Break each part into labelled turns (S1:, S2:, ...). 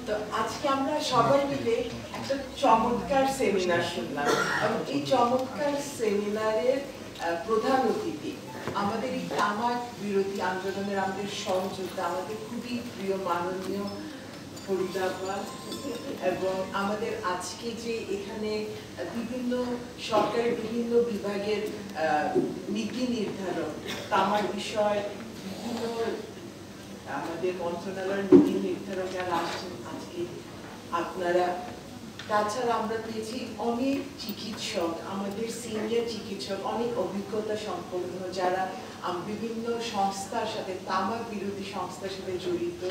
S1: তো আজকে আমরা সবাই মিলে একটা চমৎকার সেমিনার শুনলাম এবং এই চমৎকার সেমিনারের প্রধান অতিথি আমাদের এই তামাক বিরোধী আন্দোলনের আমাদের সহযোদ্ধা, আমাদের খুবই প্রিয় মাননীয় ফরিদাবা এবং আমাদের আজকে যে এখানে বিভিন্ন সরকারের বিভিন্ন বিভাগের নীতি নির্ধারক তামাক বিষয় বিভিন্ন আমাদের মন্ত্রণালয়ের নীতি নির্ধারক যারা আসছেন আজকে আপনারা, তাছাড়া আমরা পেয়েছি অনেক চিকিৎসক, আমাদের সিনিয়র চিকিৎসক, অনেক অভিজ্ঞতা সম্পন্ন যারা বিভিন্ন সংস্থার সাথে তামাক বিরোধী সংস্থার সাথে জড়িত,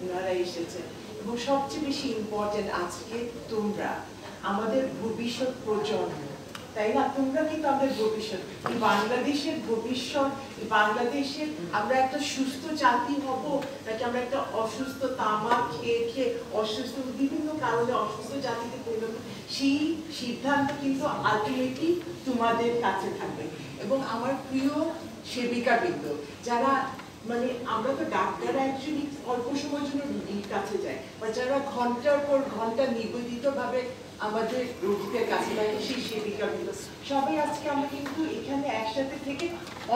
S1: ওনারা এসেছেন। এবং সবচেয়ে বেশি ইম্পর্টেন্ট আজকে তোমরা আমাদের ভবিষ্যৎ প্রজন্ম, তাই না? তোমরা কিন্তু আমাদের ভবিষ্যৎ, এই বাংলাদেশের ভবিষ্যৎ, এই বাংলাদেশের আমরা একটা সুস্থ জাতি হব নাকি আমরা একটা অসুস্থ তামাক খেয়ে খেয়ে অসুস্থ বিভিন্ন কারণে অসুস্থ জাতিতে পরিণত, সেই সিদ্ধান্ত কিন্তু আলটিমেটলি তোমাদের কাছে থাকবে। এবং আমার প্রিয় সেবিকাবৃন্দ যারা মানে আমরা তো ডাক্তাররা অ্যাকচুয়ালি অল্প সময়ের জন্য রোগীর কাছে যায়, বা যারা ঘন্টার পর ঘন্টা নিবেদিতভাবে আমাদের রোগীদের কাছে থাকে, সেই সেবিকাবৃন্দ সবাই আজকে আমরা কিন্তু এখানে একসাথে থেকে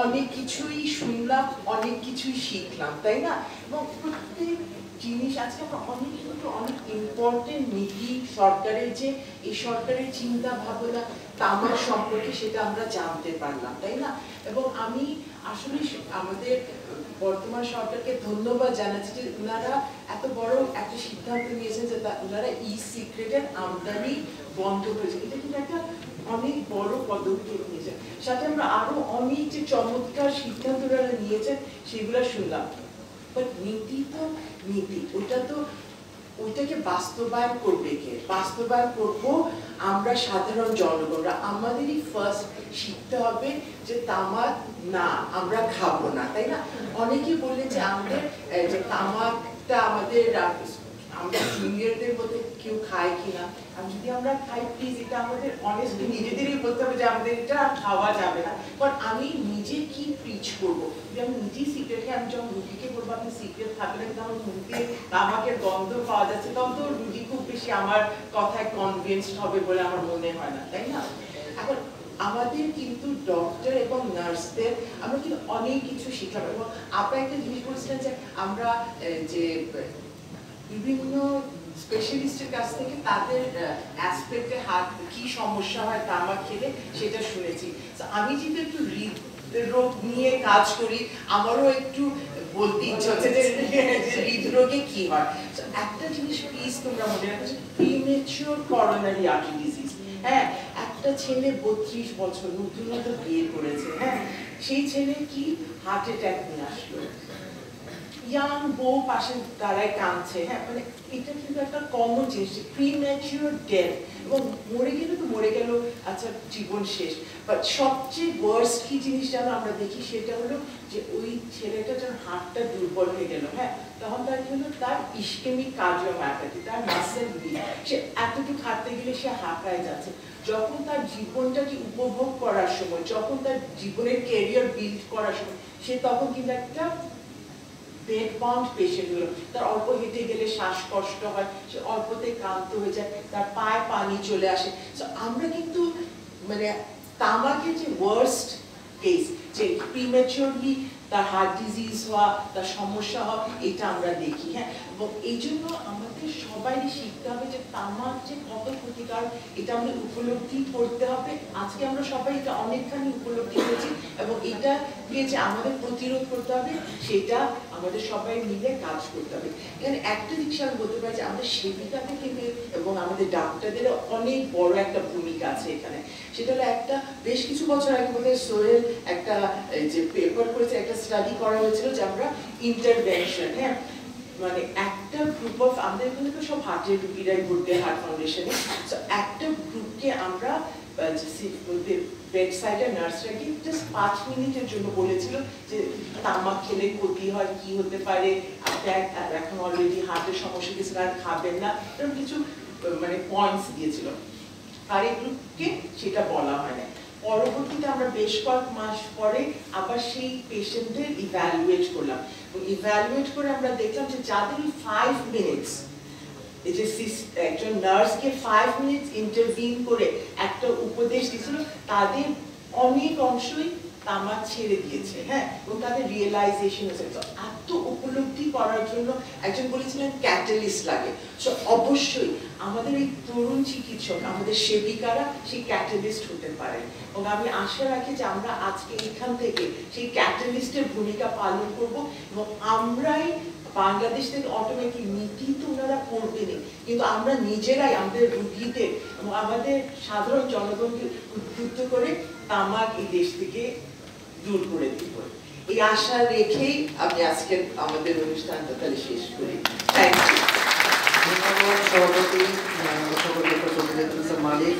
S1: অনেক কিছুই শুনলাম, অনেক কিছুই শিখলাম, তাই না? এবং প্রত্যেক জিনিস আজকে আমরা অনেক কিন্তু অনেক ইম্পর্টেন্ট নীতি সরকারের, যে এই সরকারের চিন্তা ভাবনা তামাক সম্পর্কে সেটা আমরা জানতে পারলাম, তাই না? এবং আমি আসলে আমাদের বর্তমান সরকারকে ধন্যবাদ জানাচ্ছি যে ওনারা এত বড় একটা সিদ্ধান্ত নিয়েছেন যে ওনারা ই সিগারেটের আমদানি বন্ধ করেছে। এটা কিন্তু একটা অনেক বড় পদক্ষেপ নিয়েছেন। সাথে আমরা আরো অনেক যে চমৎকার সিদ্ধান্ত ওনারা নিয়েছেন সেগুলো শুনলাম। বাট নীতি তো নীতি, ওইটা তো ওইটাকে বাস্তবায়ন করবে কে? বাস্তবায়ন করবো আমরা সাধারণ জনগণরা। আমাদেরই ফার্স্ট শিখতে হবে যে তামাক না, আমরা খাবো না, তাই না? অনেকে বললে যে আমাদের যে তামাকটা আমাদের আমরা জুনিয়রদের মধ্যে কেউ খায় কিনা, যদি আমরা খাই প্লিজ এটা আমাদের অনেস্টলি নিজেদেরই বলতে হবে যে আমাদের এটা খাওয়া যাবে না। বাট আমি নিজে কি প্রিচ করবো? যে আমি নিজেই সিগারেট খাই, আমি যখন রুগীকে বলবো আপনি সিগারেট খাবেন না, কিন্তু আমার মুখে তামাকের গন্ধ পাওয়া যাচ্ছে, তখন তো রুগী খুব বেশি আমার কথায় কনভিন্সড হবে বলে আমার মনে হয় না, তাই না? এখন আমাদের কিন্তু ডক্টর এবং নার্সদের আমরা কিন্তু অনেক কিছু শিখলাম। এবং আপনারা একটা জিনিস বলছিলেন যে আমরা যে বিভিন্ন স্পেশালিস্টের কাছ থেকে তাদের অ্যাসপেক্টে হাত কি সমস্যা হয় তামাক খেলে সেটা শুনেছি। আমি যেহেতু একটু হৃদরোগ নিয়ে কাজ করি, আমারও একটু বলতে ইচ্ছে হচ্ছে যে হৃদরোগে কি হয়। একটা জিনিস প্লিজ তোমরা মনে রাখো, প্রিমেচিউর করোনারি আর্টারি ডিজিজ। হ্যাঁ, একটা ছেলে 32 বছর নতুনত্ব বিয়ে করেছে, হ্যাঁ, সেই ছেলে কি হার্ট অ্যাটাক নিয়ে আসলো, ইয়াং বউ পাশে দাঁড়ায় কাঁদছে, হ্যাঁ, মানে এটা কিন্তু একটা কমন জিনিস, প্রিম্যাচিউর ডেথ। এবং মরে গেলে তো মরে গেল, আচ্ছা জীবন শেষ। বাট সবচেয়ে ওয়ার্স্ট কি জিনিস যেন আমরা দেখি সেটা হলো যে ওই ছেলেটা যখন হার্টটা দুর্বল হয়ে গেল, হ্যাঁ, তখন তার কি হলো, তার ইস্কেমিক কার্ডিওমায়োপ্যাথি, তার মাসেল উইক, সে এতটুকু হাঁটতে গেলে সে হাঁপায় যাচ্ছে। যখন তার জীবনটাকে উপভোগ করার সময়, যখন তার জীবনের ক্যারিয়ার বিল্ড করার সময়, সে তখন কিন্তু একটা বেড বাউন্ড পেশেন্ট হলো। তার অল্প হেঁটে গেলে শ্বাসকষ্ট হয়, সে অল্পতে ক্লান্ত হয়ে যায়, তার পায়ে পানি চলে আসে। আমরা কিন্তু মানে তামাকের যে ওয়ার্স্ট কেস, যে প্রিম্যাচিউরলি তার হার্ট ডিজিজ হওয়া, তার সমস্যা হওয়া, এটা আমরা দেখি, হ্যাঁ। এবং এই জন্য আমাদের সবাইকে শিখতে হবে যে তামাক যে কত ক্ষতিকর, এটা আমাদের উপলব্ধি করতে হবে। আজকে আমরা সবাই এটা অনেকখানি উপলব্ধি করেছি, এবং এটাকে যে আমাদের প্রতিরোধ করতে হবে সেটা আমাদের সবাই মিলে কাজ করতে হবে। এখানে একটা জিনিস আমি বলতে পারি যে আমাদের সেবিকাদের কিন্তু এবং আমাদের ডাক্তারদের অনেক বড় একটা ভূমিকা আছে এখানে। সেটা হলো একটা বেশ কিছু বছর আগে বোধহয় সোহেল একটা যে পেপার করেছে, একটা স্টাডি করা হয়েছিল যে আমরা ইন্টারভেনশন, হ্যাঁ, মানে একটা গ্রুপ অফ, আমাদের এখানে তো সব হার্টের রুগীরাই ভর্তি হার্ট ফাউন্ডেশনে, তো একটা গ্রুপকে আমরা বেডসাইডে নার্সরাকে জাস্ট 5 মিনিটের জন্য বলেছিল যে তামাক খেলে ক্ষতি হয়, কি হতে পারে, এখন অলরেডি হার্টের সমস্যা কিছু, আর খাবেন না, এরকম কিছু মানে পয়েন্টস দিয়েছিল। আর এই গ্রুপকে সেটা বলা হয় না। পরবর্তীতে আমরা বেশ কয়েক মাস পরে আবার সেই পেশেন্টদের ইভ্যালুয়েট করলাম, এবং ইভ্যালুয়েট করে আমরা দেখলাম যে যাদের 5 মিনিটস, এই যে একজন নার্সকে 5 মিনিটস ইন্টারভিন করে একটা উপদেশ দিয়েছিল, তাদের অনেক অংশই তামাক ছেড়ে দিয়েছে। হ্যাঁ, এবং তাদের রিয়েলাইজেশন হয়েছে। এত উপলব্ধি করার জন্য একজন বলেছিলেন ক্যাটালিস্ট লাগে। সো অবশ্যই আমাদের এই তরুণ চিকিৎসক, আমাদের সেবিকারা সেই ক্যাটালিস্ট হতে পারে, এবং আমি আশা রাখি যে আমরা আজকে এখান থেকে সেই ক্যাটালিস্টের ভূমিকা পালন করব, এবং আমরাই বাংলাদেশ থেকে অটোমেটিক নীতি তো ওনারা করবেনই, কিন্তু আমরা নিজেরাই আমাদের রোগীদের এবং আমাদের সাধারণ জনগণকে উদ্বুদ্ধ করে তামাক এই দেশ থেকে দূর করে দিব। এই আশা রেখেই আমি আজকের আমাদের অনুষ্ঠানটা তাহলে শেষ করি। Thank you.
S2: ধন্যবাদ সভাপতি মালিক